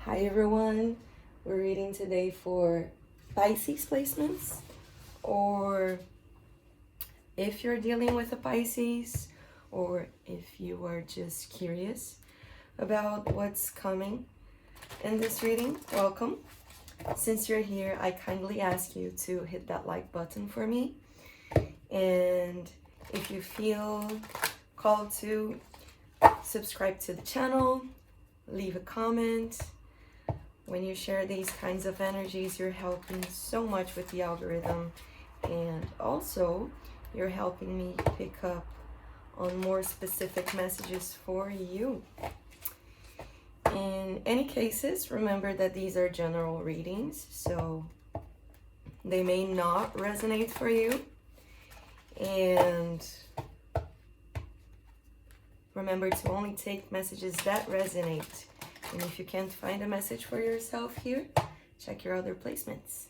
Hi everyone, we're reading today for Pisces placements, or if you're dealing with a Pisces, or if you are just curious about what's coming in this reading, welcome. Since you're here, I kindly ask you to hit that like button for me, and if you feel called to, subscribe to the channel, leave a comment. When you share these kinds of energies, you're helping so much with the algorithm, and also you're helping me pick up on more specific messages for you. In any cases, remember that these are general readings, so they may not resonate for you. And remember to only take messages that resonate. And if you can't find a message for yourself here, check your other placements.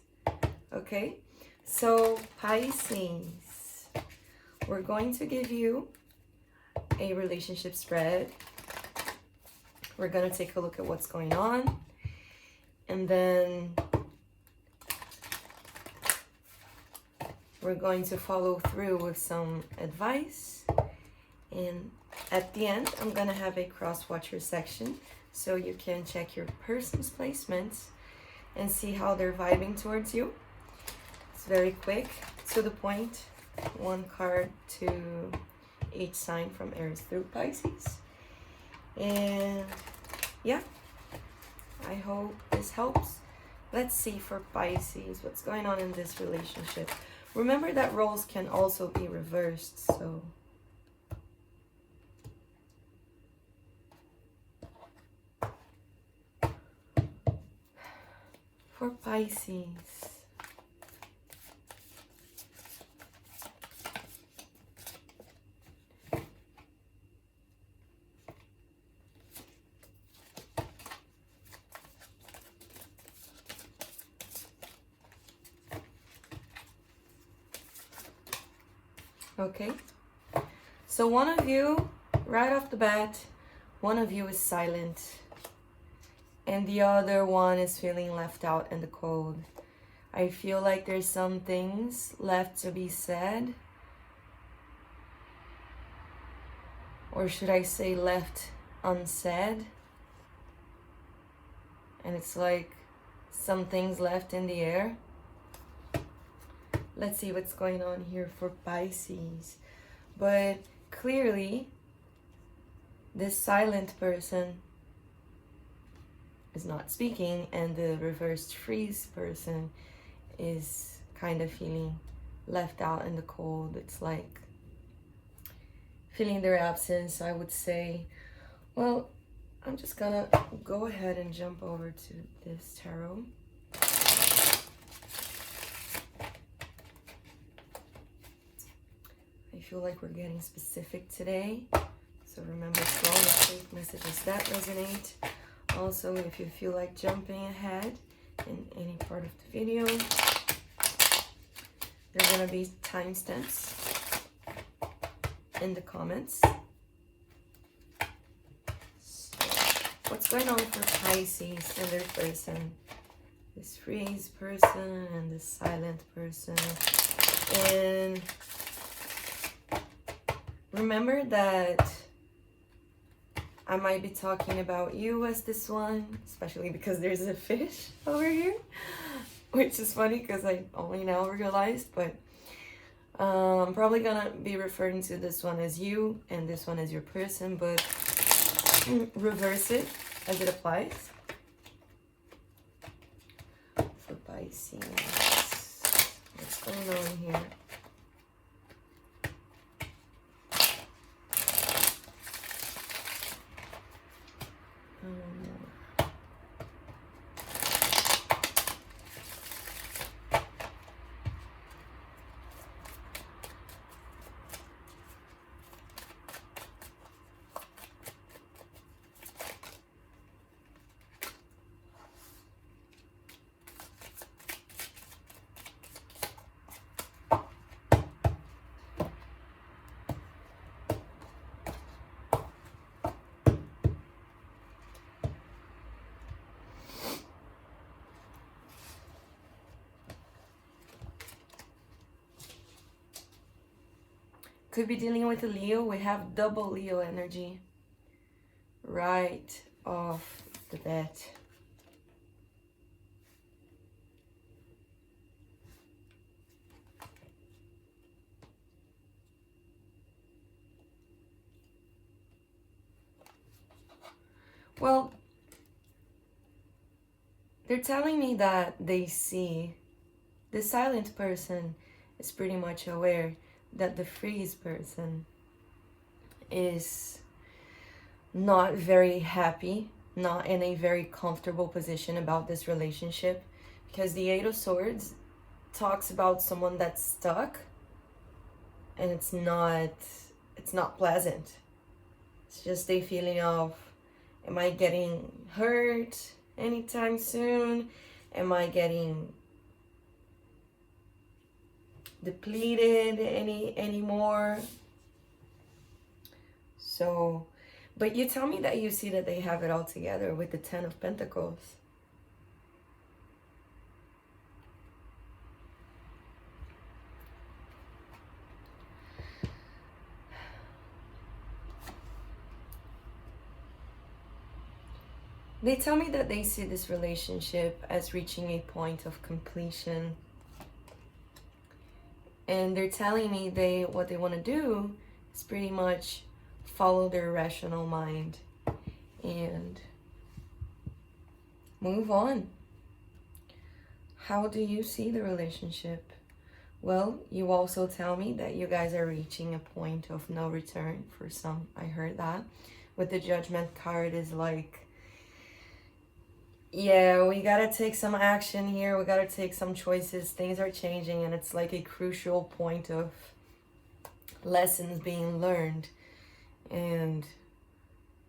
Okay, so Pisces, we're going to give you a relationship spread. We're going to take a look at what's going on. And then we're going to follow through with some advice. And at the end, I'm going to have a cross-watcher section, so you can check your person's placements and see how they're vibing towards you. It's very quick, to the point. One card to each sign from Aries through Pisces. And yeah, I hope this helps. Let's see for Pisces, what's going on in this relationship. Remember that roles can also be reversed, so for Pisces. Okay, so one of you, right off the bat, one of you is silent. And the other one is feeling left out in the cold. I feel like there's some things left to be said. Or should I say left unsaid? And it's like some things left in the air. Let's see what's going on here for Pisces. But clearly, this silent person is not speaking, and the reversed freeze person is kind of feeling left out in the cold. It's like feeling their absence, I would say. Well, I'm just gonna go ahead and jump over to this tarot. I feel like we're getting specific today, so remember to always take messages that resonate. Also, if you feel like jumping ahead in any part of the video, there are going to be timestamps in the comments. So, what's going on for Pisces and their person? This freeze person and this silent person. And remember that I might be talking about you as this one, especially because there's a fish over here, which is funny because I only now realized, but I'm probably gonna be referring to this one as you and this one as your person, but reverse it as it applies. For Pisces, what's going on here? Could be dealing with a Leo. We have double Leo energy right off the bat. Well, they're telling me that they see the silent person is pretty much aware that the freeze person is not very happy, not in a very comfortable position about this relationship, because the Eight of Swords talks about someone that's stuck, and it's not pleasant. It's just a feeling of, am I getting hurt anytime soon? Am I getting depleted anymore? So, but you tell me that you see that they have it all together with the Ten of Pentacles. They tell me that they see this relationship as reaching a point of completion. And they're telling me what they want to do is pretty much follow their rational mind and move on. How do you see the relationship? Well, you also tell me that you guys are reaching a point of no return for some. I heard that. With the Judgment card is like, yeah, we gotta take some action here. We gotta take some choices. Things are changing, and it's like a crucial point of lessons being learned. And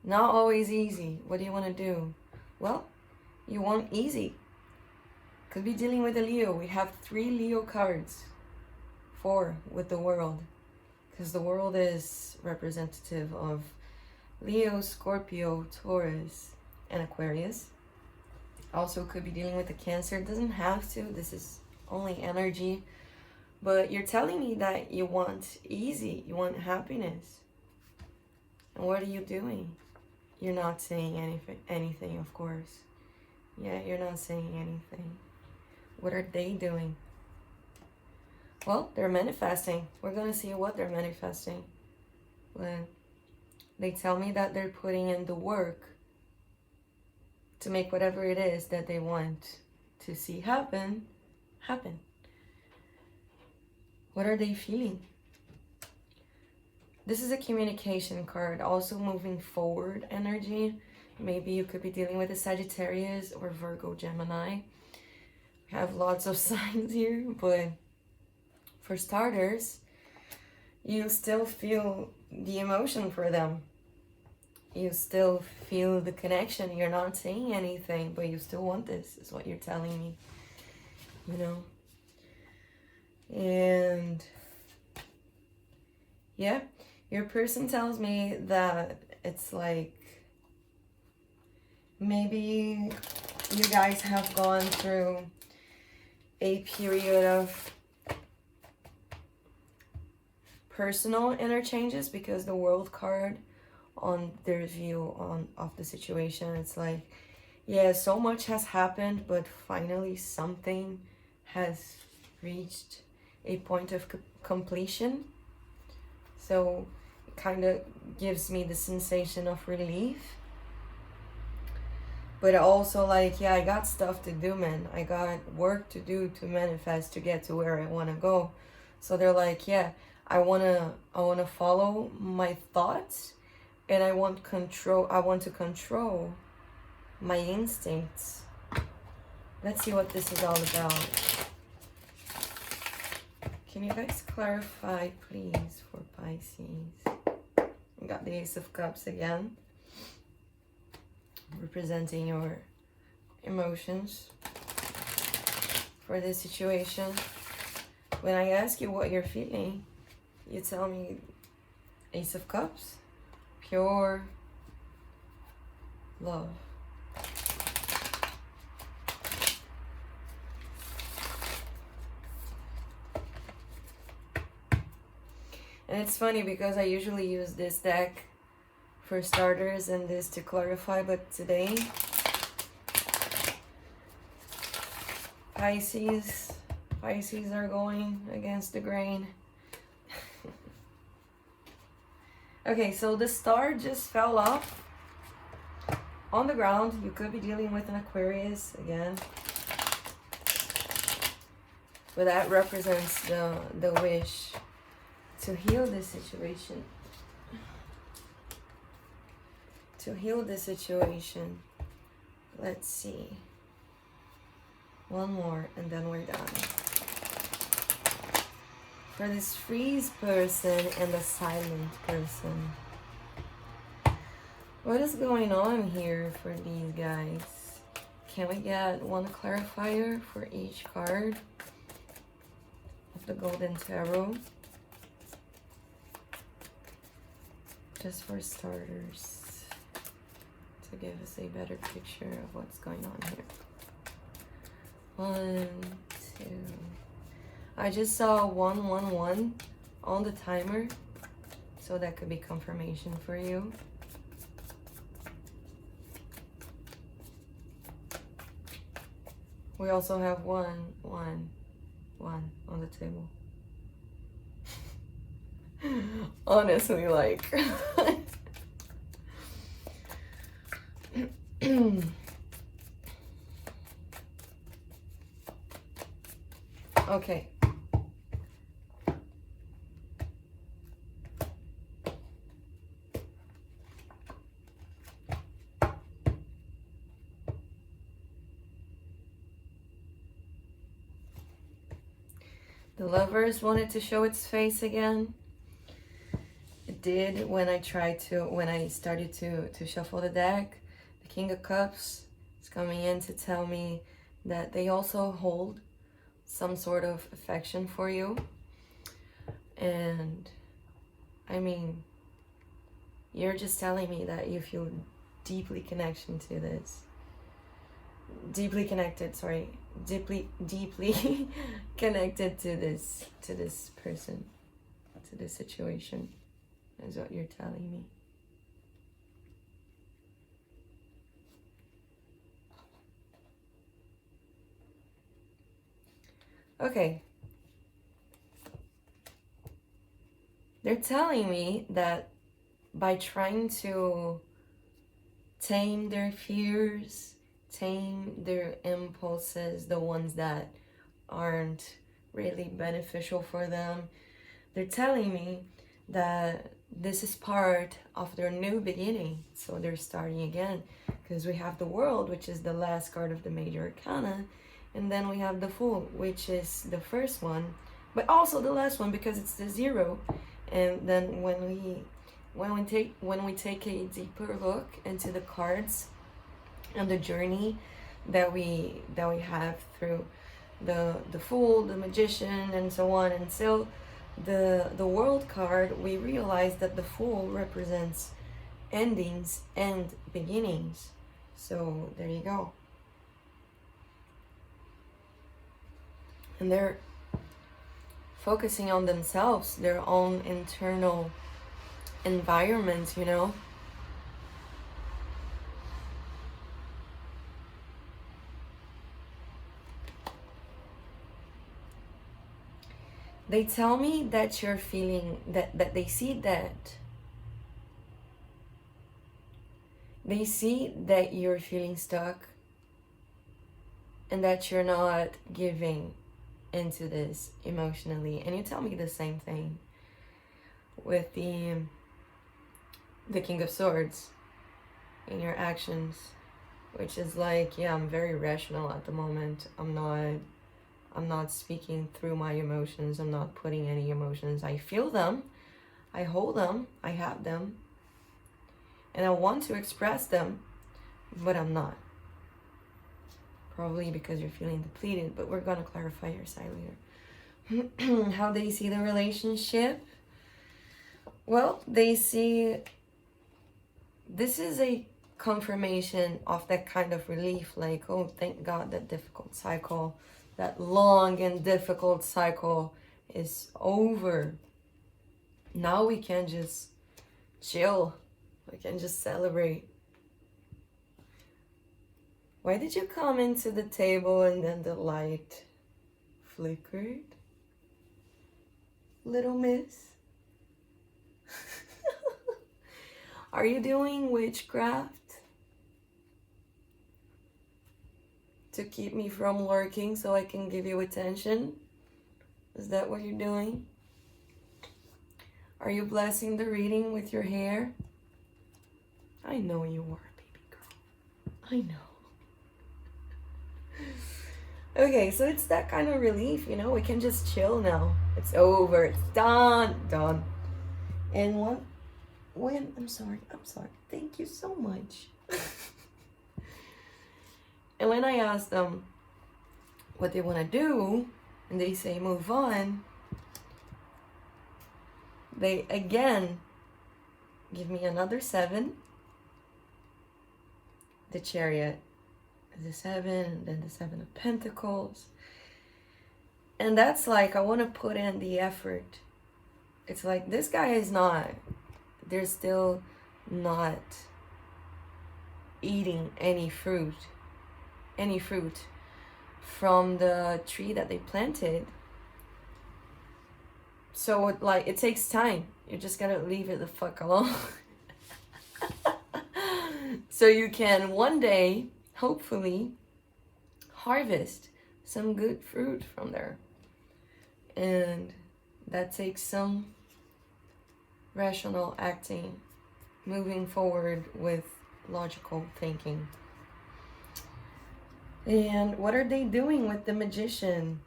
not always easy. What do you want to do? Well, you want easy. Could be dealing with a Leo. We have 3 Leo cards. 4 with the World. Because the World is representative of Leo, Scorpio, Taurus, and Aquarius. Also could be dealing with a Cancer. It doesn't have to. This is only energy. But you're telling me that you want easy. You want happiness. And what are you doing? You're not saying anything, of course. Yeah, you're not saying anything. What are they doing? Well, they're manifesting. We're going to see what they're manifesting. But they tell me that they're putting in the work to make whatever it is that they want to see happen. What are they feeling? This is a communication card, also moving forward energy. Maybe you could be dealing with a Sagittarius or Virgo, Gemini. We have lots of signs here, but for starters, you still feel the emotion for them. You still feel the connection. You're not saying anything, but you still want this, is what you're telling me. You know? And yeah, your person tells me that it's like maybe you guys have gone through a period of personal interchanges, because the World card on their view of the situation, it's like, yeah, so much has happened, but finally something has reached a point of completion. So it kind of gives me the sensation of relief. But also like, yeah, I got stuff to do, man. I got work to do to manifest, to get to where I want to go. So they're like, yeah, I want to follow my thoughts, and I want to control my instincts. Let's see what this is all about. Can you guys clarify, please, for Pisces? We got the Ace of Cups again, representing your emotions for this situation. When I ask you what you're feeling, you tell me Ace of Cups, pure love. And it's funny because I usually use this deck for starters and this to clarify, but today, Pisces are going against the grain. Okay, so the star just fell off on the ground. You could be dealing with an Aquarius again. But that represents the wish to heal this situation. To heal the situation. Let's see. One more and then we're done. For this freeze person and the silent person. What is going on here for these guys? Can we get one clarifier for each card of the Golden Tarot? Just for starters, to give us a better picture of what's going on here. 1, 2. I just saw 111 on the timer, so that could be confirmation for you. We also have 1, 1, 1 on the table. Honestly, like... Okay. The Lovers wanted to show its face again. It did when I started to shuffle the deck. The King of Cups is coming in to tell me that they also hold some sort of affection for you. And I mean, you're just telling me that you feel deeply connected to this. Deeply connected to this person, to this situation, is what you're telling me. Okay. They're telling me that by trying to tame their fears, tame their impulses, the ones that aren't really beneficial for them, they're telling me that this is part of their new beginning. So they're starting again, because we have the World, which is the last card of the major arcana, and then we have the Fool, which is the first one, but also the last one because it's the 0. And then when we take a deeper look into the cards and the journey that we have through the Fool, the Magician, and so on, and so the World card, we realize that the Fool represents endings and beginnings. So there you go. And they're focusing on themselves, their own internal environment, you know. They tell me that you're feeling that they see that you're feeling stuck and that you're not giving into this emotionally. And you tell me the same thing with the King of Swords in your actions, which is like, yeah, I'm very rational at the moment. I'm not speaking through my emotions. I'm not putting any emotions. I feel them, I hold them, I have them, and I want to express them, but I'm not. Probably because you're feeling depleted, but we're gonna clarify your side later. How they see the relationship? Well, they see this is a confirmation of that kind of relief, like, oh, thank God that difficult cycle, that long and difficult cycle is over. Now we can just chill. We can just celebrate. Why did you come into the table and then the light flickered? Little miss? Are you doing witchcraft to keep me from lurking so I can give you attention? Is that what you're doing? Are you blessing the reading with your hair? I know you are, baby girl. I know. Okay, so it's that kind of relief, you know? We can just chill now. It's over. It's done. Done. And I'm sorry. Thank you so much. And when I ask them what they want to do, and they say move on, they again give me another 7. The Chariot, the 7, and then the 7 of Pentacles. And that's like, I want to put in the effort. It's like, this guy is not, they're still not eating any fruit from the tree that they planted. So it takes time. You just gotta leave it the fuck alone. So you can one day, hopefully, harvest some good fruit from there. And that takes some rational acting, moving forward with logical thinking. And what are they doing with the Magician?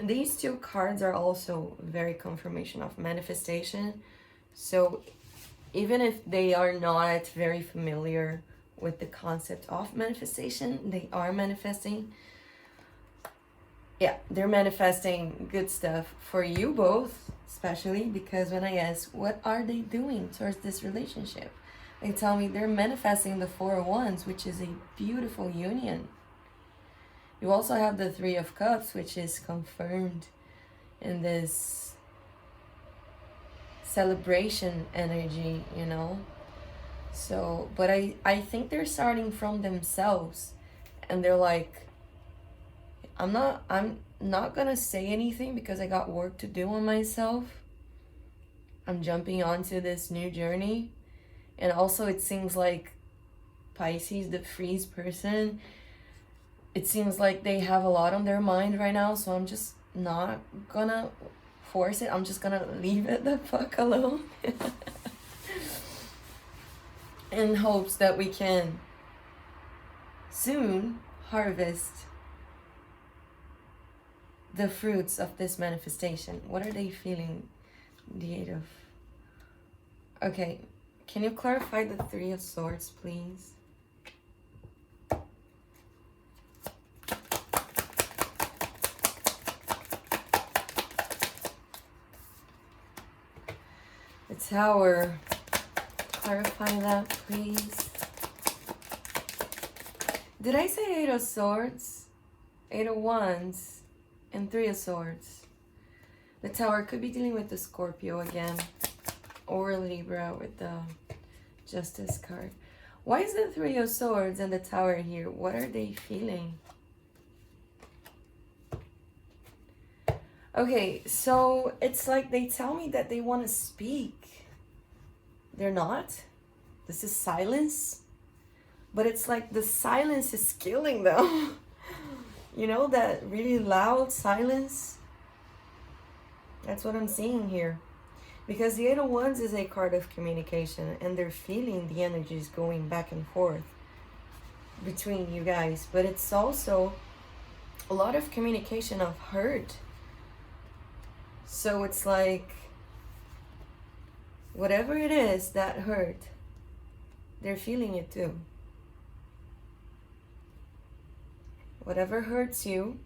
These 2 cards are also very confirmation of manifestation. So even if they are not very familiar with the concept of manifestation, they are manifesting. Yeah, they're manifesting good stuff for you both, especially because when I ask, what are they doing towards this relationship? They tell me they're manifesting the 4 of Wands, which is a beautiful union. You also have the 3 of Cups, which is confirmed in this celebration energy, you know. So, but I think they're starting from themselves, and they're like, I'm not gonna say anything because I got work to do on myself. I'm jumping onto this new journey. And also it seems like Pisces, the freeze person, it seems like they have a lot on their mind right now, so I'm just not gonna force it. I'm just gonna leave it the fuck alone. In hopes that we can soon harvest the fruits of this manifestation. What are they feeling? The 8 of... Okay, can you clarify the 3 of Swords, please? The Tower. Clarify that, please. Did I say 8 of Swords? 8 of Wands and 3 of Swords. The Tower could be dealing with the Scorpio again, or Libra with the Justice card. Why is the 3 of Swords and the Tower here? What are they feeling? Okay, so it's like they tell me that they want to speak. They're not. This is silence. But it's like the silence is killing them. You know, that really loud silence? That's what I'm seeing here. Because the 8 of Wands is a card of communication, and they're feeling the energies going back and forth between you guys. But it's also a lot of communication of hurt. So it's like, whatever it is that hurt, they're feeling it too. Whatever hurts you,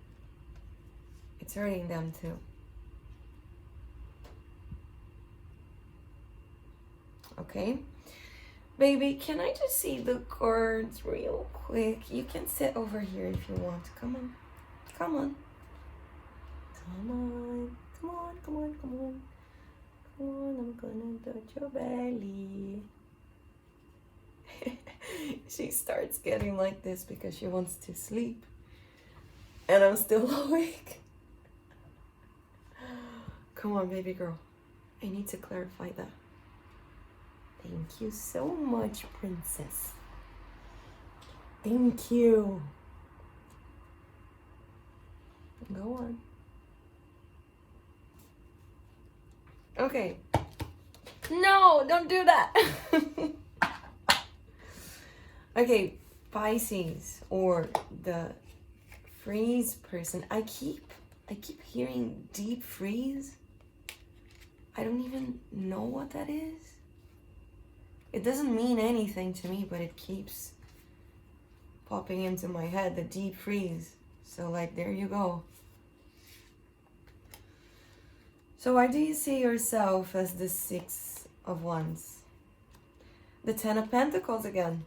it's hurting them too. Okay? Baby, can I just see the cards real quick? You can sit over here if you want. Come on. Come on. Come on. Come on, come on, come on. on, I'm gonna touch your belly. She starts getting like this because she wants to sleep. And I'm still awake. Come on, baby girl. I need to clarify that. Thank you so much, princess. Thank you. Go on. Okay. No, don't do that. Okay, Pisces or the freeze person. I keep hearing deep freeze. I don't even know what that is. It doesn't mean anything to me, but it keeps popping into my head, the deep freeze. So like, there you go. So why do you see yourself as the Six of Wands? The Ten of Pentacles again.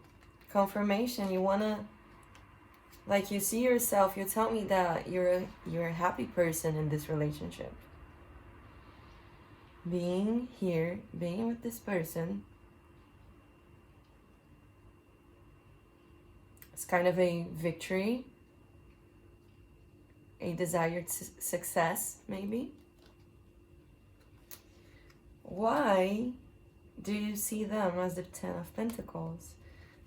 Confirmation. You wanna, like, you see yourself, you tell me that you're a happy person in this relationship. Being here, being with this person, it's kind of a victory, a desired success, maybe. Why do you see them as the Ten of Pentacles?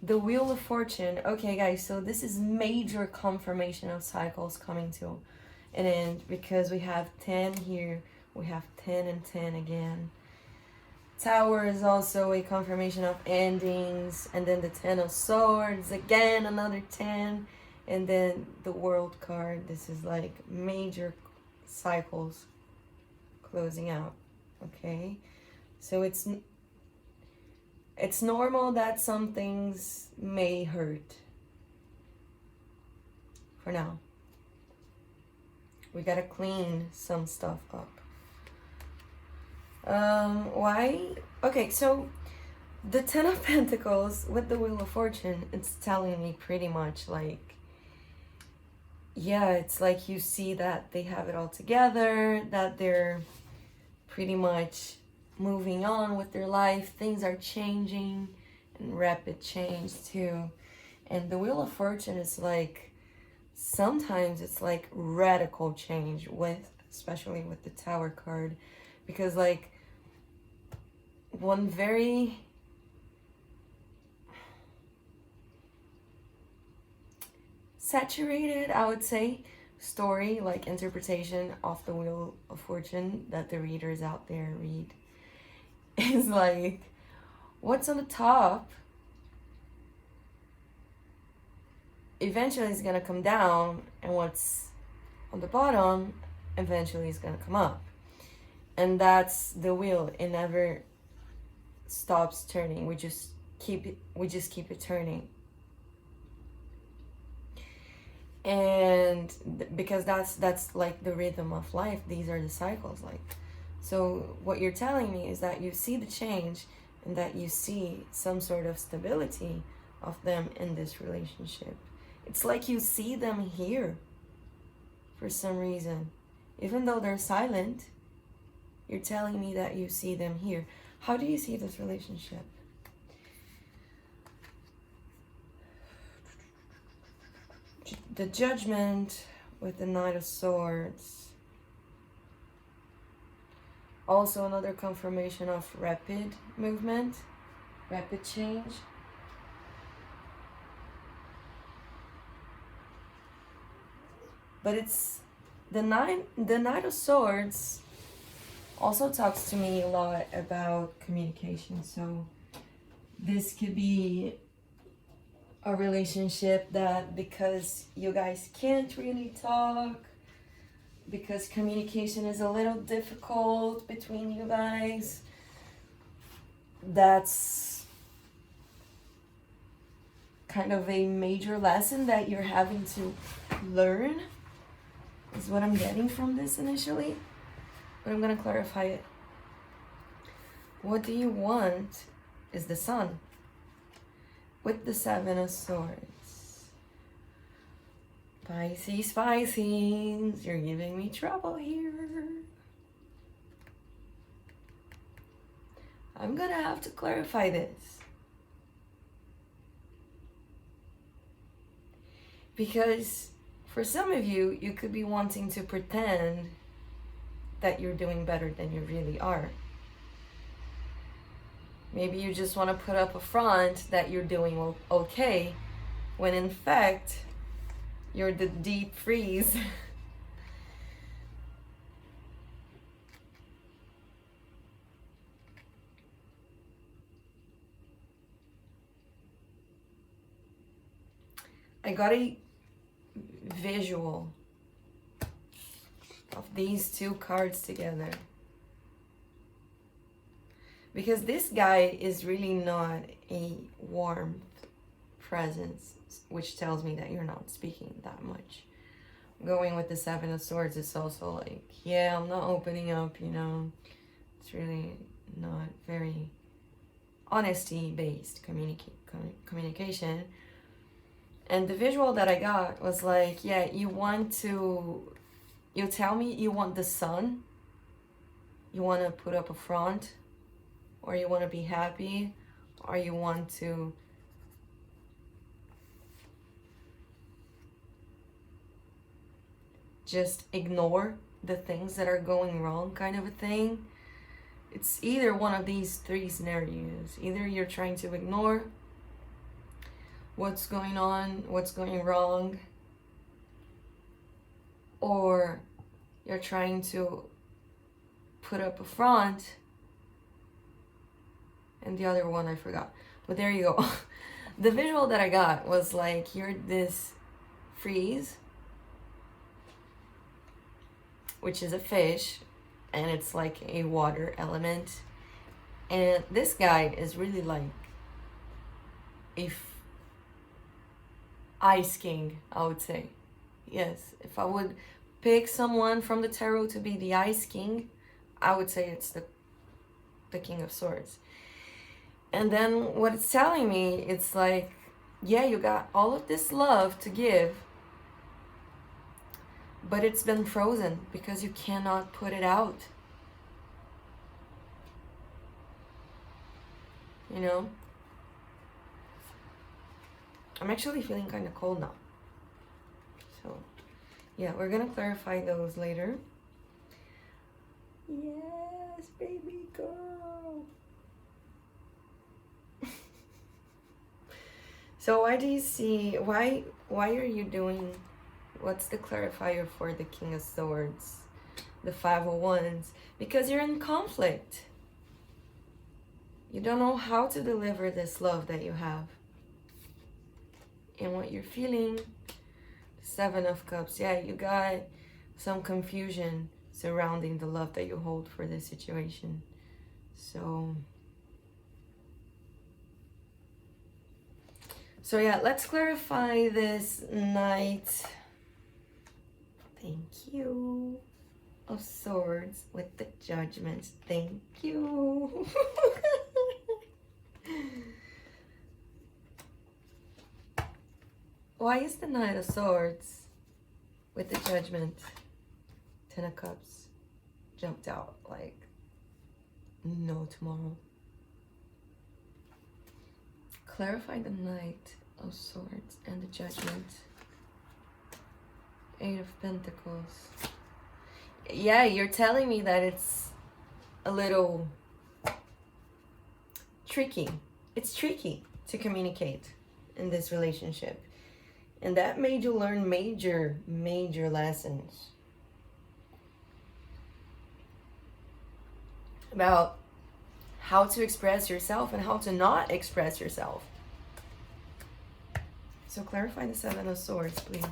The Wheel of Fortune. Okay, guys, so this is major confirmation of cycles coming to an end because we have 10 here. We have 10 and 10 again. Tower is also a confirmation of endings. And then the 10 of Swords, again, another 10. And then the World card. This is like major cycles closing out. Okay? So it's normal that some things may hurt. For now. We gotta clean some stuff up. Why? Okay, so the Ten of Pentacles with the Wheel of Fortune, it's telling me pretty much like, yeah, it's like you see that they have it all together, that they're pretty much moving on with their life. Things are changing and rapid change too. And the Wheel of Fortune is like, sometimes it's like radical change with, especially with the Tower card, because like one very saturated, I would say, story, like interpretation of the Wheel of Fortune that the readers out there read is like, what's on the top eventually is gonna come down, and what's on the bottom eventually is gonna come up. And that's the wheel. It never stops turning. We just keep it turning. And because that's like the rhythm of life. These are the cycles. Like, so what you're telling me is that you see the change and that you see some sort of stability of them in this relationship. It's like you see them here for some reason. Even though they're silent, you're telling me that you see them here. How do you see this relationship? The Judgment with the Knight of Swords. Also another confirmation of rapid movement, rapid change. But it's the Knight of Swords also talks to me a lot about communication. So this could be a relationship that, because you guys can't really talk, because communication is a little difficult between you guys, that's kind of a major lesson that you're having to learn, is what I'm getting from this initially. But I'm going to clarify it. What do you want is the Sun with the Seven of Swords. Pisces, you're giving me trouble here. I'm gonna have to clarify this. Because for some of you, you could be wanting to pretend that you're doing better than you really are. Maybe you just want to put up a front that you're doing okay, when in fact, you're the deep freeze. I got a visual of these two cards together. Because this guy is really not a warm presence, which tells me that you're not speaking that much. Going with the Seven of Swords, it's also like, yeah, I'm not opening up, you know. It's really not very honesty-based communication. And the visual that I got was like, yeah, you tell me you want the sun, you want to put up a front, or you want to be happy, or you want to just ignore the things that are going wrong, kind of a thing. It's either one of these three scenarios. Either you're trying to ignore what's going on, what's going wrong, or you're trying to put up a front, and the other one I forgot. But there you go. The visual that I got was like, you're this freeze, which is a fish, and it's like a water element. And this guy is really like a ice king, I would say. Yes, if I would pick someone from the tarot to be the ice king, I would say it's the King of Swords. And then what it's telling me, it's like, yeah, you got all of this love to give, but it's been frozen because you cannot put it out. You know? I'm actually feeling kind of cold now. So, yeah, we're gonna clarify those later. Yes, baby girl. So why do you see, why are you doing, what's the clarifier for the King of Swords, the Five of Wands? Because you're in conflict. You don't know how to deliver this love that you have. And what you're feeling, the Seven of Cups, yeah, you got some confusion surrounding the love that you hold for this situation. So yeah, let's clarify this Knight. Thank you. Of Swords with the Judgment. Thank you. Why is the Knight of Swords with the Judgment? Ten of Cups jumped out like no tomorrow. Clarify the Knight of Swords and the Judgment. Eight of Pentacles. Yeah, you're telling me that it's a little tricky. It's tricky to communicate in this relationship. And that made you learn major lessons about how to express yourself and how to not express yourself. So clarify the Seven of Swords, please.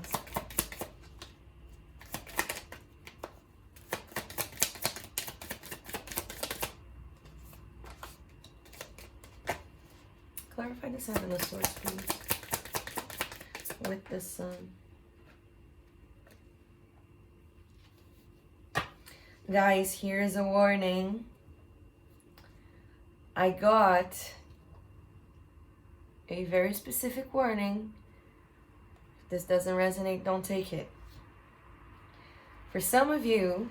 Clarify the Seven of Swords, please. With the Sun. Guys, here's a warning. I got a very specific warning. If this doesn't resonate, don't take it. For some of you,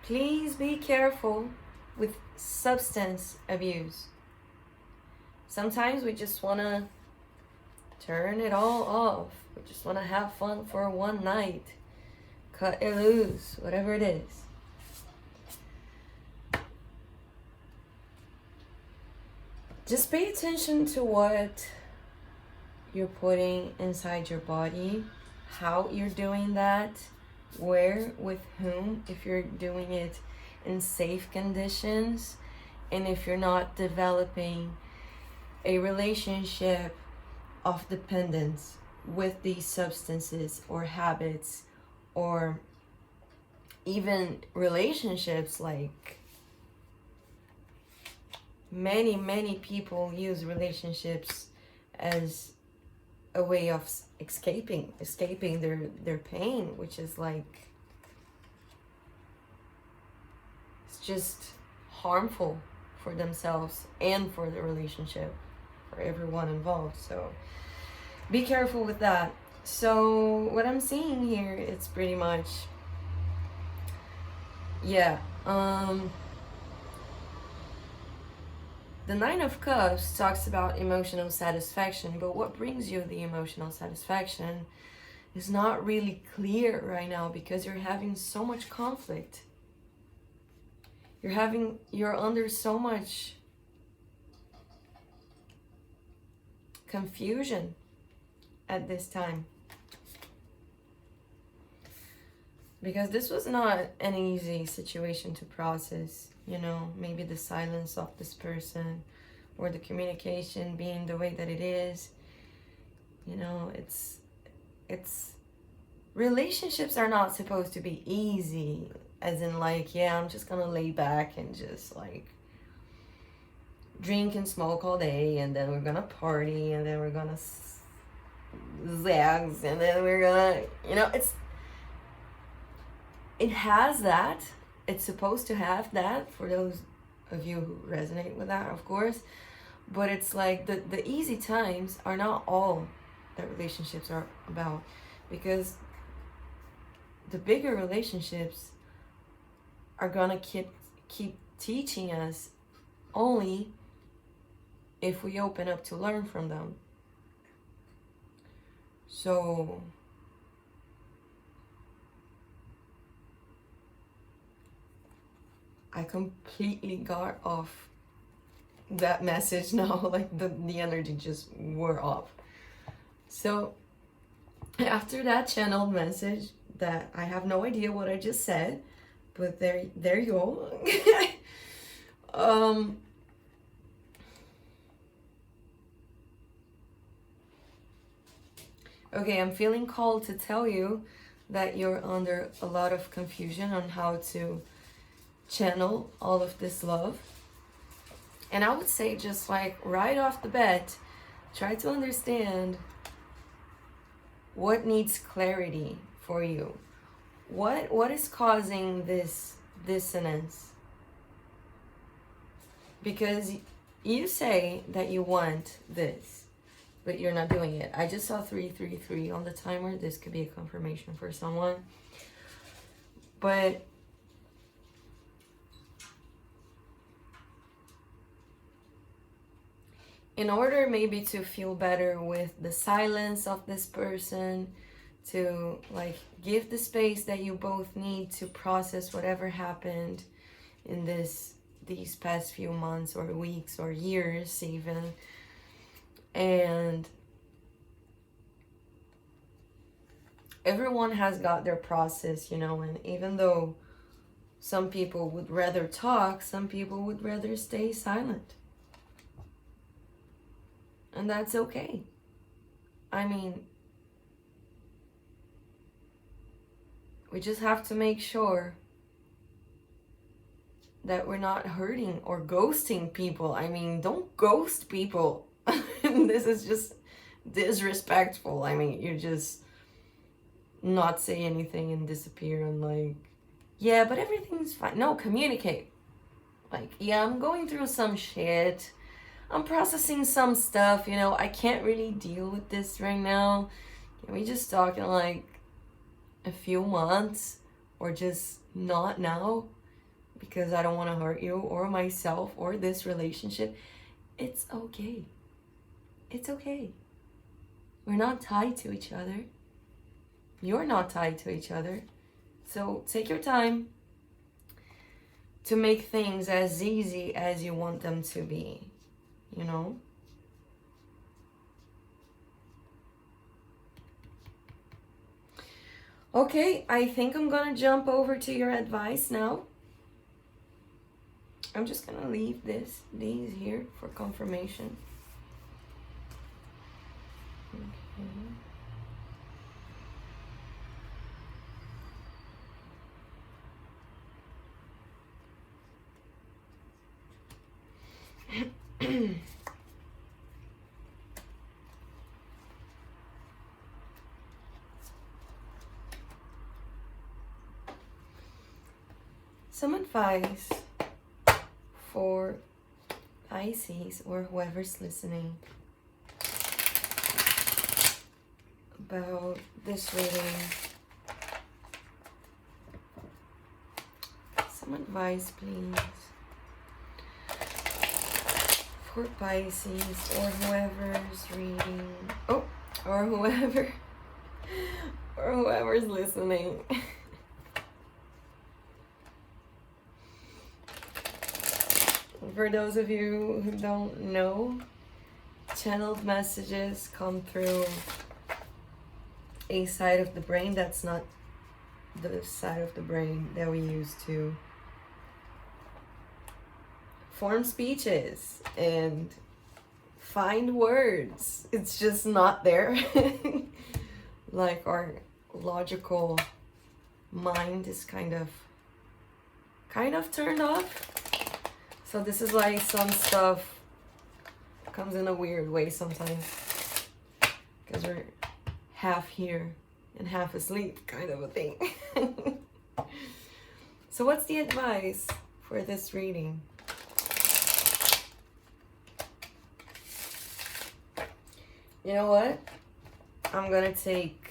please be careful with substance abuse. Sometimes we just want to turn it all off. We just want to have fun for one night. Cut it loose, whatever it is. Just pay attention to what you're putting inside your body, how you're doing that, where, with whom, if you're doing it in safe conditions, and if you're not developing a relationship of dependence with these substances or habits, or even relationships. Like many people use relationships as a way of escaping their pain, which is like, it's just harmful for themselves and for the relationship, for everyone involved. So be careful with that. So what I'm seeing here, it's pretty much, yeah, the Nine of Cups talks about emotional satisfaction, but what brings you the emotional satisfaction is not really clear right now, because you're having so much conflict. You're under so much confusion at this time. Because this was not an easy situation to process, you know, maybe the silence of this person or the communication being the way that it is. You know, it's relationships are not supposed to be easy, as in like, yeah, I'm just gonna lay back and just like drink and smoke all day, and then we're gonna party, and then we're gonna zags, and then we're gonna, you know, it has that. It's supposed to have that, for those of you who resonate with that, of course. But it's like the easy times are not all that relationships are about, because the bigger relationships are gonna keep teaching us only if we open up to learn from them. So I completely got off that message now, like the energy just wore off. So after that channeled message that I have no idea what I just said, but there you go. Okay, I'm feeling called to tell you that you're under a lot of confusion on how to channel all of this love. And I would say, just like right off the bat, try to understand what needs clarity for you. What is causing this dissonance? Because you say that you want this, but you're not doing it. I just saw 333 on the timer. This could be a confirmation for someone. But in order maybe to feel better with the silence of this person, to like give the space that you both need to process whatever happened in these past few months or weeks or years even. And everyone has got their process, you know, and even though some people would rather talk, some people would rather stay silent. And that's okay. I mean, we just have to make sure that we're not hurting or ghosting people. I mean, don't ghost people. This is just disrespectful. I mean, you just not say anything and disappear and like, yeah, but everything's fine. No, communicate. Like, yeah, I'm going through some shit. I'm processing some stuff, you know, I can't really deal with this right now. Can we just talk in like a few months, or just not now? because I don't want to hurt you or myself or this relationship. It's okay. It's okay. We're not tied to each other. You're not tied to each other. So take your time to make things as easy as you want them to be, you know? Okay, I think I'm gonna jump over to your advice now. I'm just gonna leave these here for confirmation. Okay. Some advice for Pisces or whoever's listening about this reading. Some advice, please, for Pisces or whoever's reading. Oh, or whoever's listening. For those of you who don't know, channeled messages come through a side of the brain that's not the side of the brain that we use to form speeches and find words. It's just not there. Like our logical mind is kind of turned off. So this is why some stuff comes in a weird way sometimes, because we're half here and half asleep, kind of a thing. So what's the advice for this reading? You know what? I'm gonna take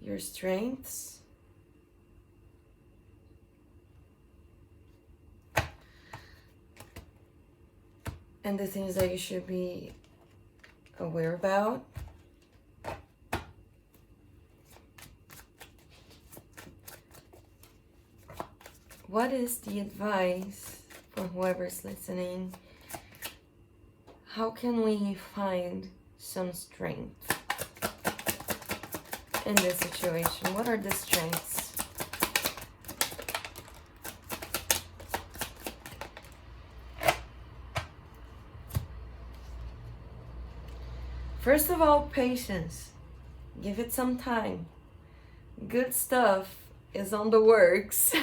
your strengths and the things that you should be aware about. What is the advice for whoever's listening? How can we find some strength in this situation? What are the strengths? First of all, patience. Give it some time. Good stuff is on the works.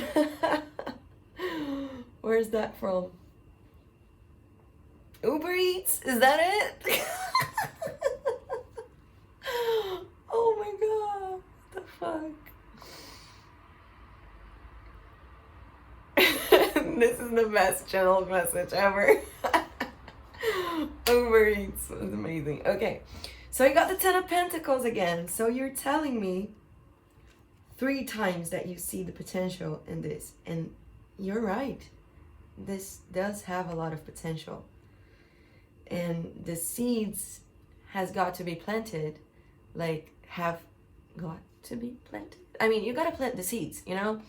Where's that from? Uber Eats? Is that it? Oh my god. What the fuck? This is the best channel message ever. Uber Eats was amazing. Okay, so you got the Ten of Pentacles again. So you're telling me 3 times that you see the potential in this, and you're right. This does have a lot of potential, and the seeds has got to be planted. Like, have got to be planted. I mean, you gotta plant the seeds, you know.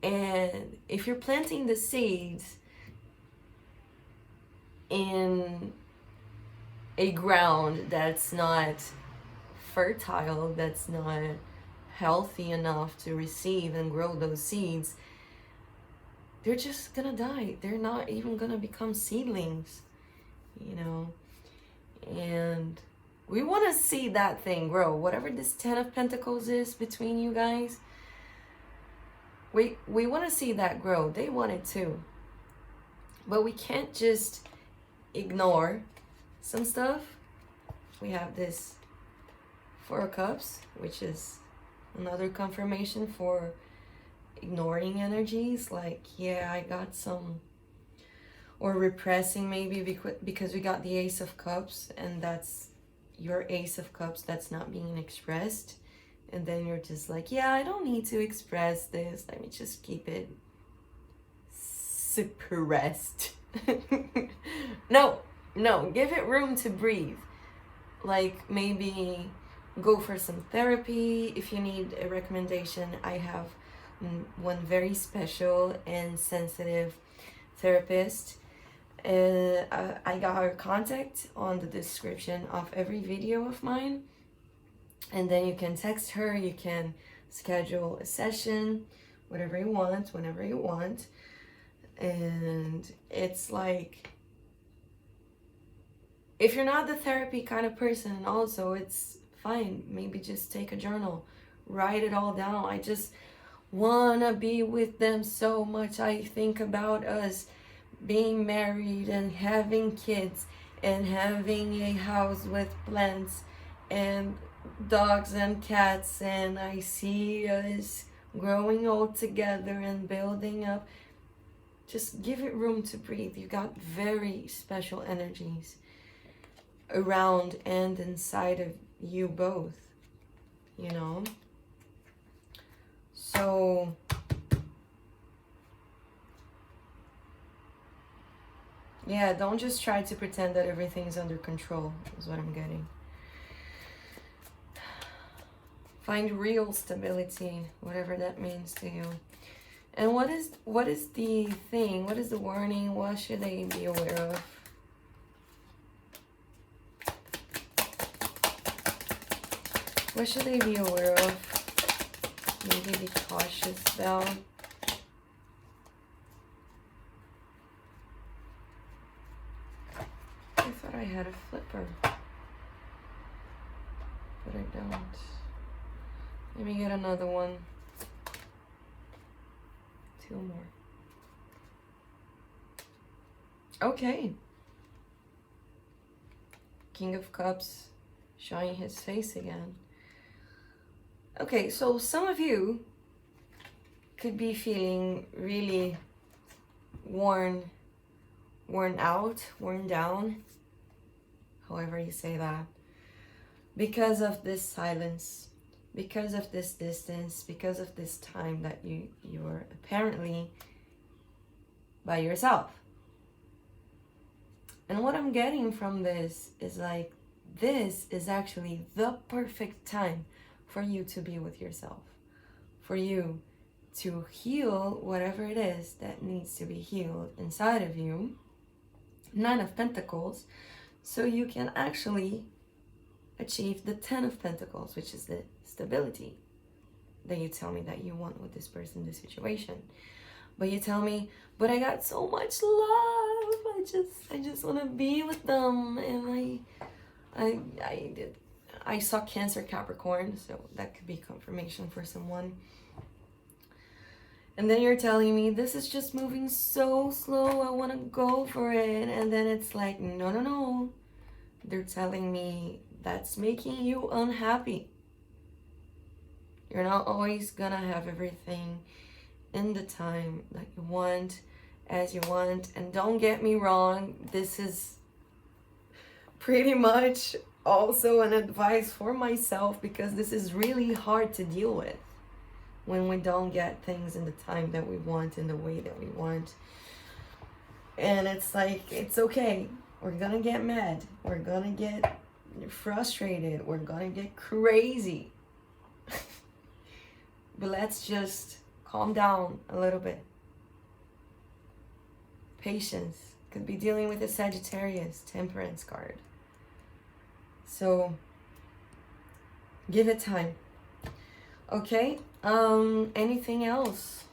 And if you're planting the seeds in a ground that's not fertile, that's not healthy enough to receive and grow those seeds, they're just gonna die. They're not even gonna become seedlings, you know. And we want to see that thing grow. Whatever this Ten of Pentacles is between you guys, we want to see that grow. They want it too, but we can't just ignore some stuff. We have this Four of Cups, which is another confirmation for ignoring energies. Like, yeah, I got some, or repressing maybe, because we got the Ace of Cups, and that's your Ace of Cups that's not being expressed. And then you're just like, yeah, I don't need to express this. Let me just keep it suppressed. No, give it room to breathe. Like maybe go for some therapy. If you need a recommendation, I have one very special and sensitive therapist. I got her contact on the description of every video of mine. And then you can text her, you can schedule a session, whatever you want, whenever you want. And it's like, if you're not the therapy kind of person, also it's fine. Maybe just take a journal, write it all down. I just wanna be with them so much. I think about us being married and having kids and having a house with plants and dogs and cats, and I see us growing old together and building up. Just give it room to breathe. You got very special energies around and inside of you both, you know? So yeah, don't just try to pretend that everything's under control, is what I'm getting. Find real stability, whatever that means to you. And what is the thing? What is the warning? What should they be aware of? What should they be aware of? Maybe be cautious about. I thought I had a flipper, but I don't. Let me get another one. 2 more. Okay. King of Cups showing his face again. Okay, so some of you could be feeling really worn out, worn down, however you say that, because of this silence, because of this distance, because of this time that you are apparently by yourself. And what I'm getting from this is like, this is actually the perfect time for you to be with yourself, for you to heal whatever it is that needs to be healed inside of you. 9 of Pentacles, so you can actually achieve the 10 of Pentacles, which is the stability that you tell me that you want with this person, this situation. But you tell me, but I got so much love, I just want to be with them. And I saw Cancer, Capricorn, so that could be confirmation for someone. And then you're telling me, this is just moving so slow, I want to go for it. And then it's like, no. They're telling me that's making you unhappy. You're not always gonna have everything in the time that you want, as you want. And don't get me wrong, this is pretty much also an advice for myself, because this is really hard to deal with when we don't get things in the time that we want, in the way that we want. And it's like, it's okay. We're gonna get mad. We're gonna get frustrated. We're gonna get crazy. But let's just calm down a little bit. Patience. Could be dealing with a Sagittarius, Temperance card. So give it time. Okay, anything else?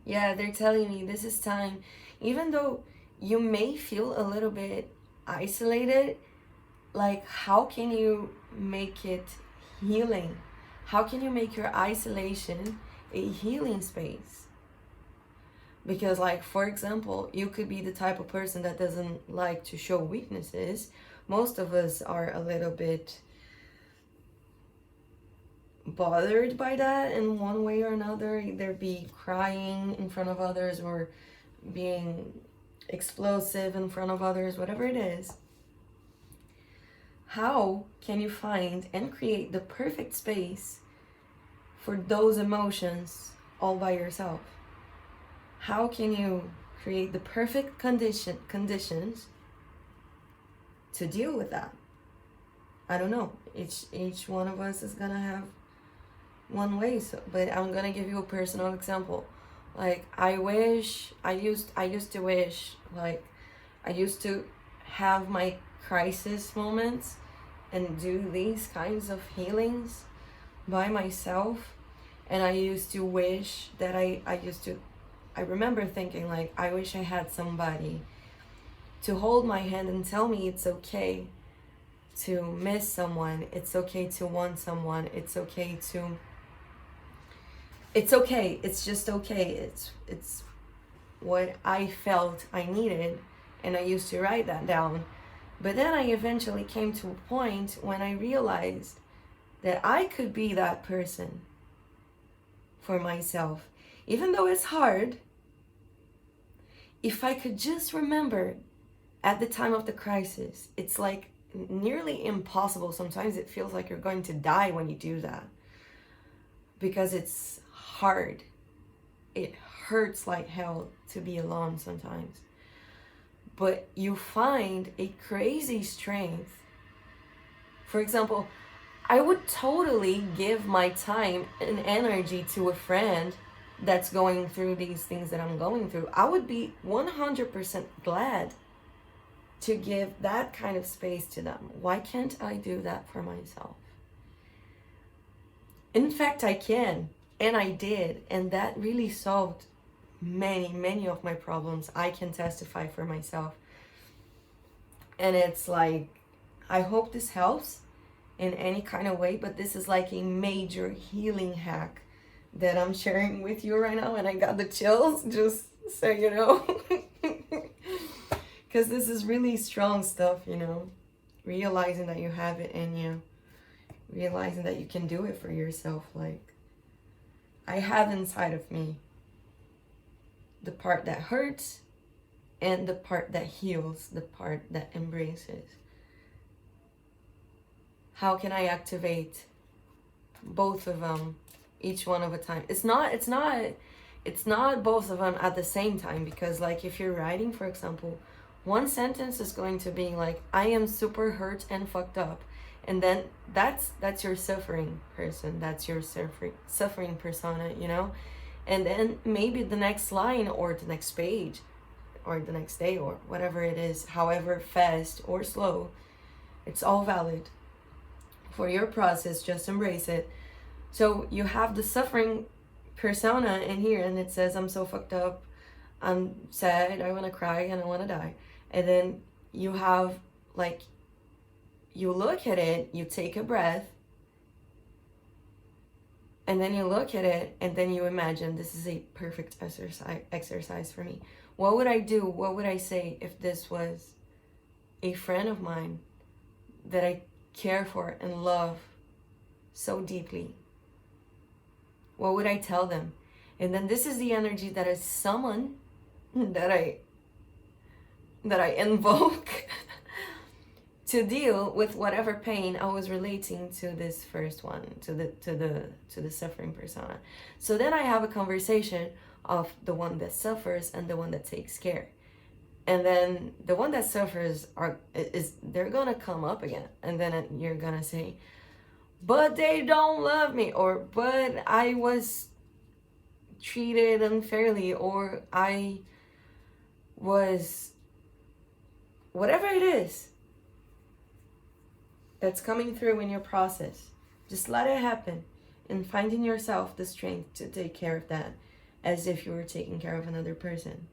Yeah, they're telling me this is time. Even though you may feel a little bit isolated, like, how can you make it healing? How can you make your isolation a healing space? Because, like, for example, you could be the type of person that doesn't like to show weaknesses. Most of us are a little bit bothered by that in one way or another. Either be crying in front of others or being explosive in front of others, whatever it is, how can you find and create the perfect space for those emotions all by yourself? How can you create the perfect conditions to deal with that? I don't know. Each one of us is gonna have one way. So, but I'm gonna give you a personal example. Like I used to wish, like I used to have my crisis moments and do these kinds of healings by myself. And I used to wish that I remember thinking like, I wish I had somebody to hold my hand and tell me it's okay to miss someone. It's okay to want someone. It's okay. It's just okay. It's what I felt I needed. And I used to write that down. But then I eventually came to a point when I realized that I could be that person for myself. Even though it's hard, if I could just remember at the time of the crisis, it's like nearly impossible. Sometimes it feels like you're going to die when you do that. Because it's hard. It hurts like hell to be alone sometimes. But you find a crazy strength. For example, I would totally give my time and energy to a friend that's going through these things that I'm going through. I would be 100% glad to give that kind of space to them. Why can't I do that for myself? In fact, I can, and I did, and that really solved many of my problems. I can testify for myself. And it's like, I hope this helps in any kind of way, but this is like a major healing hack that I'm sharing with you right now, and I got the chills, just so you know. Because this is really strong stuff, you know. Realizing that you have it in you. Realizing that you can do it for yourself. Like, I have inside of me the part that hurts and the part that heals, the part that embraces. How can I activate both of them, each one of a time? It's not both of them at the same time, because like if you're writing, for example, one sentence is going to be like, I am super hurt and fucked up. And then that's your suffering person. That's your suffering persona, you know? And then maybe the next line or the next page or the next day or whatever it is, however fast or slow, it's all valid for your process. Just embrace it. So you have the suffering persona in here, and it says, I'm so fucked up, I'm sad, I want to cry, and I want to die. And then you have, like, you look at it, you take a breath, and then you look at it, and then you imagine, this is a perfect exercise for me. What would I do? What would I say if this was a friend of mine that I care for and love so deeply? What would I tell them? And then this is the energy that is someone that I invoke to deal with whatever pain I was relating to this first one, to the suffering persona. So then I have a conversation of the one that suffers and the one that takes care. And then the one that suffers they're gonna come up again, and then you're gonna say, but they don't love me, or but I was treated unfairly, or I was, whatever it is that's coming through in your process. Just let it happen, and find in yourself the strength to take care of that as if you were taking care of another person.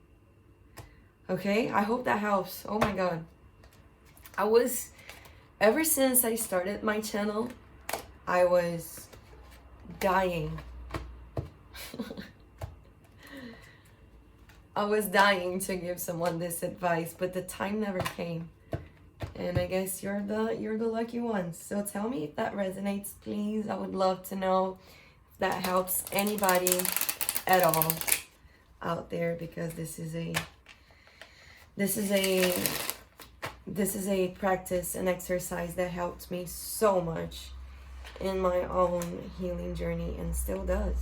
Okay, I hope that helps. Oh my God. Ever since I started my channel, I was dying. I was dying to give someone this advice, but the time never came. And I guess you're the lucky ones. So tell me if that resonates, please. I would love to know if that helps anybody at all out there, because this is This is a practice, an exercise that helped me so much in my own healing journey and still does.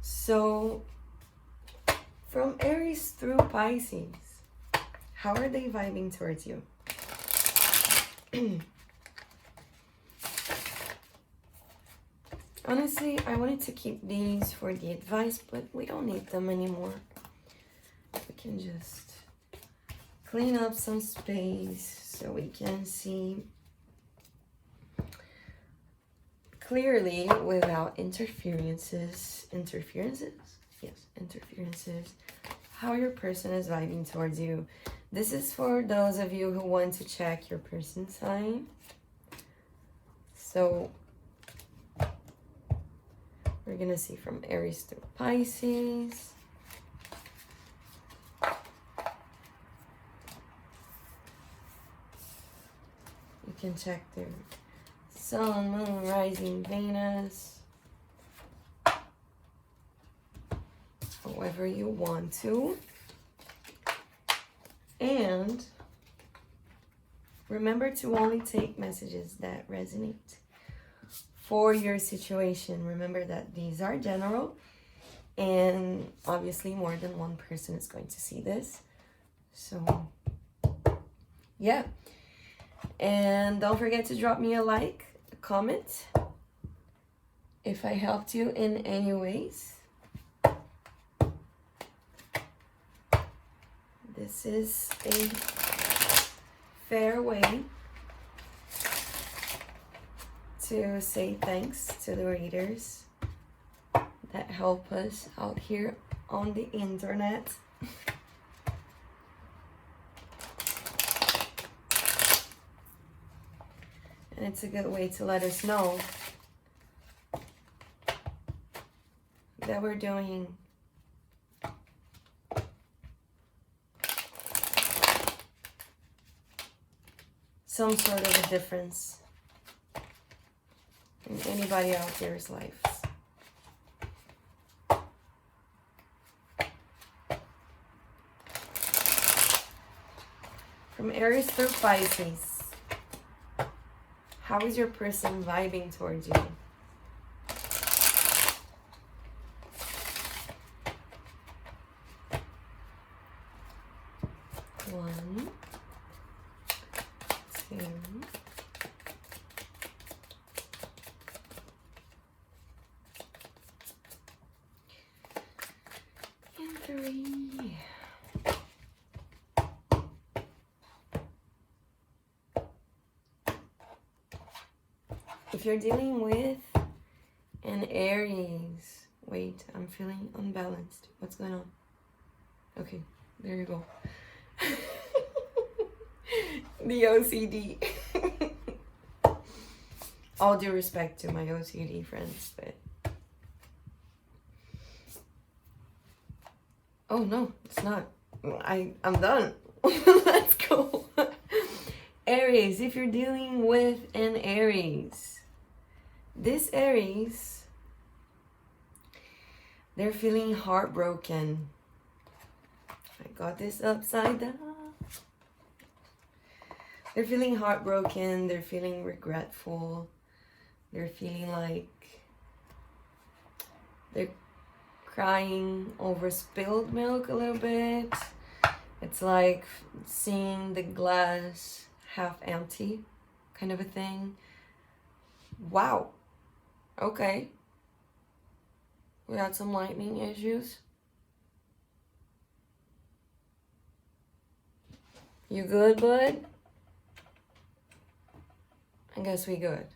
So, from Aries through Pisces, how are they vibing towards you? Honestly, I wanted to keep these for the advice, but we don't need them anymore. We can just clean up some space so we can see clearly without interferences. Interferences. How your person is vibing towards you. This is for those of you who want to check your person's sign. So we're going to see from Aries through Pisces. You can check their Sun, Moon, Rising, Venus. However you want to. And remember to only take messages that resonate for your situation. Remember that these are general, and obviously more than one person is going to see this. So yeah, and don't forget to drop me a like, a comment if I helped you in any ways. This is a fair way to say thanks to the readers that help us out here on the internet. And it's a good way to let us know that we're doing some sort of a difference in anybody out there's lives. From Aries through Pisces, how is your person vibing towards you? One, two, and three. If you're dealing with an Aries, wait, I'm feeling unbalanced. What's going on? Okay, there you go. The OCD. All due respect to my OCD friends, but oh no, it's not. I'm done. Let's go. Aries, if you're dealing with an Aries, this Aries, they're feeling heartbroken. I got this upside down. They're feeling heartbroken. They're feeling regretful. They're feeling like they're crying over spilled milk a little bit. It's like seeing the glass half empty kind of a thing. Wow. Okay. We had some lightning issues. You good, bud? I guess we good.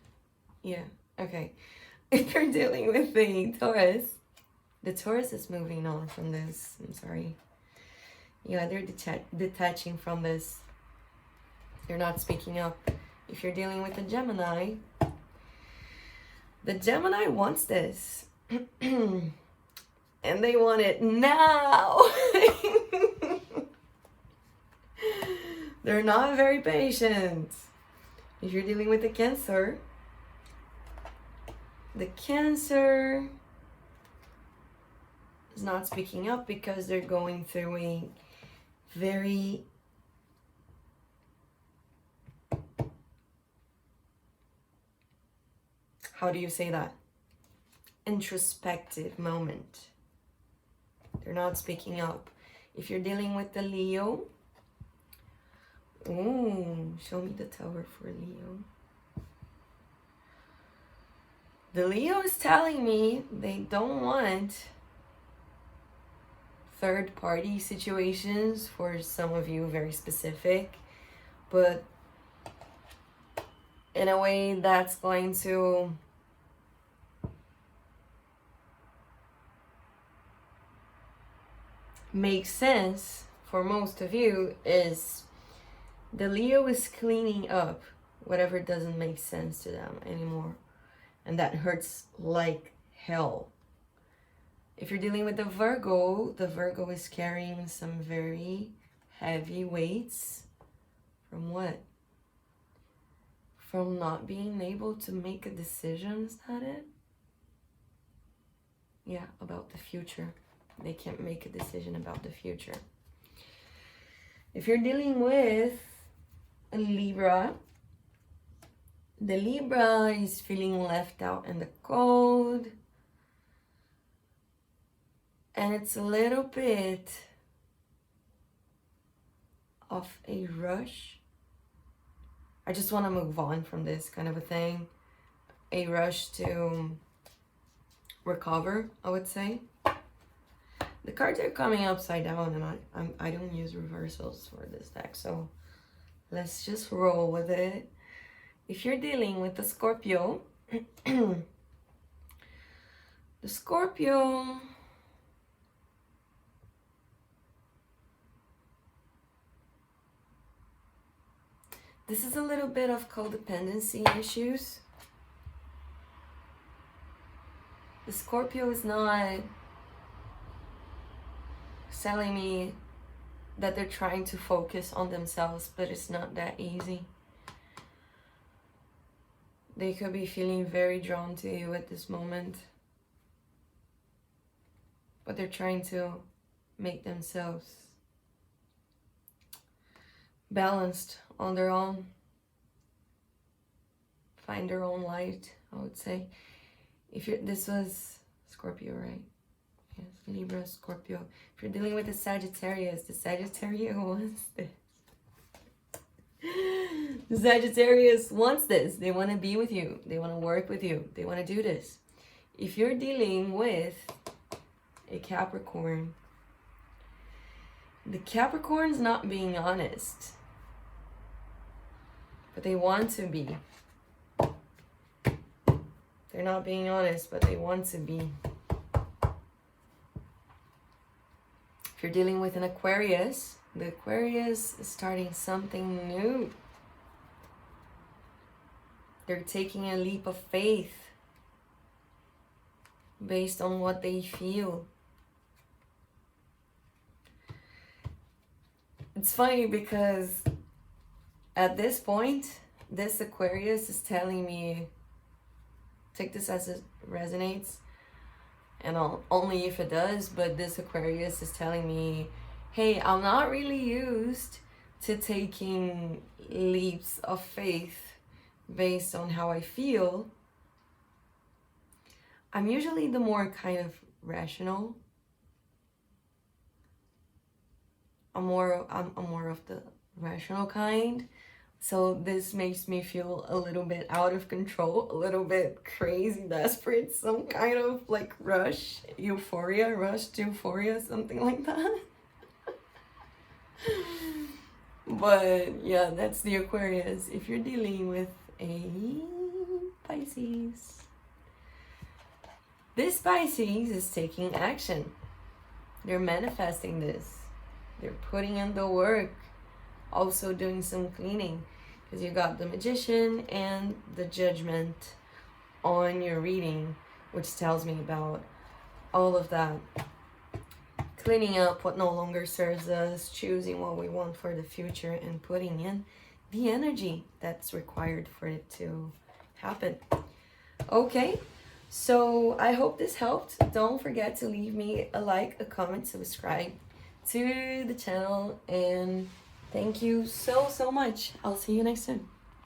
Yeah, okay. If you're dealing with the Taurus is moving on from this. I'm sorry. Yeah, they're detaching from this. They're not speaking up. If you're dealing with a Gemini, the Gemini wants this. And they want it now. They're not very patient. If you're dealing with a Cancer, the Cancer is not speaking up because they're going through a very how do you say that? Introspective moment. They're not speaking up. If you're dealing with the Leo, ooh, show me the Tower for Leo. The Leo is telling me they don't want third-party situations, for some of you very specific, but in a way that's going to make sense for most of you. Is the Leo is cleaning up whatever doesn't make sense to them anymore, and that hurts like hell. If you're dealing with the Virgo is carrying some very heavy weights. From what? From not being able to make a decision, is that it? Yeah, about the future. They can't make a decision about the future. If you're dealing with a Libra, the Libra is feeling left out in the cold. And it's a little bit of a rush. I just want to move on from this kind of a thing. A rush to recover, I would say. The cards are coming upside down, and I don't use reversals for this deck, so let's just roll with it. If you're dealing with the Scorpio, the Scorpio this is a little bit of codependency issues. The Scorpio is not telling me that they're trying to focus on themselves, but it's not that easy. They could be feeling very drawn to you at this moment, but they're trying to make themselves balanced on their own, find their own light, I would say. If you're, this was Scorpio, right? Yes, Libra, Scorpio. If you're dealing with the Sagittarius wants this. The Sagittarius wants this. They want to be with you. They want to work with you. They want to do this. If you're dealing with a Capricorn, the Capricorn's not being honest, but they want to be. They're not being honest, but they want to be. If you're dealing with an Aquarius, the Aquarius is starting something new. They're taking a leap of faith based on what they feel. It's funny because at this point, this Aquarius is telling me, take this as it resonates, and only if it does, but this Aquarius is telling me, hey, I'm not really used to taking leaps of faith based on how I feel. I'm usually the more kind of rational. I'm more of the rational kind. So this makes me feel a little bit out of control, a little bit crazy, desperate, some kind of like rush to euphoria, something like that. But yeah, that's the Aquarius. If you're dealing with a Pisces, this Pisces is taking action. They're manifesting this. They're putting in the work, also doing some cleaning, because you got the Magician and the Judgment on your reading, which tells me about all of that. Cleaning up what no longer serves us, choosing what we want for the future, and putting in the energy that's required for it to happen. Okay, So I hope this helped. Don't forget to leave me a like, a comment, subscribe to the channel, and thank you so much. I'll see you next time.